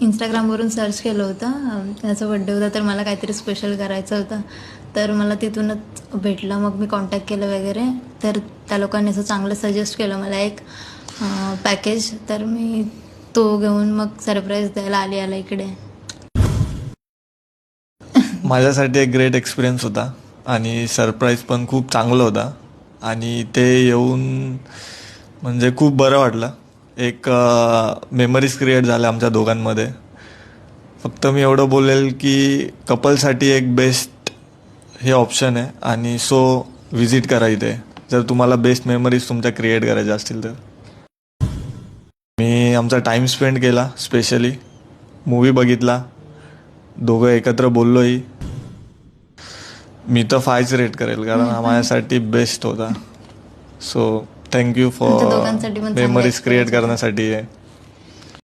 इंस्टाग्रामवरून search केलं होतं, त्याचा बड्डे होता तर मला काहीतरी स्पेशल करायचं होतं. तर मला तिथूनच भेटलं. मग मी कॉन्टॅक्ट केलं वगैरे. तर त्या लोकांनी असं चांगलं सजेस्ट केलं मला एक पॅकेज. तर मी तो घेऊन मग सरप्राईज द्यायला आली इकडे. माझ्यासाठी एक ग्रेट एक्सपिरियन्स होता आणि सरप्राईज पण खूप चांगलं होता आणि ते येऊन म्हणजे खूप बरं वाटलं. एक मेमरीज क्रिएट झाल्या आमच्या दोघांमध्ये. फक्त मी एवढं बोलेल की कपलसाठी एक बेस्ट हे ऑप्शन आहे आणि सो विजिट करा इथे जर तुम्हाला बेस्ट मेमरीज तुमच्या क्रिएट करायच्या असतील तर. मी आमचा टाईम स्पेंड केला, स्पेशली मूवी बघितला, दोघं एकत्र बोललोही. मी तर 5 रेट करेल कारण हा माझ्यासाठी बेस्ट होता. सो थँक्यू आमच्या फॉर दोघांसाठी पण चांगला मेमरीज क्रिएट एक्सपिरियन्स होता. करण्यासाठी.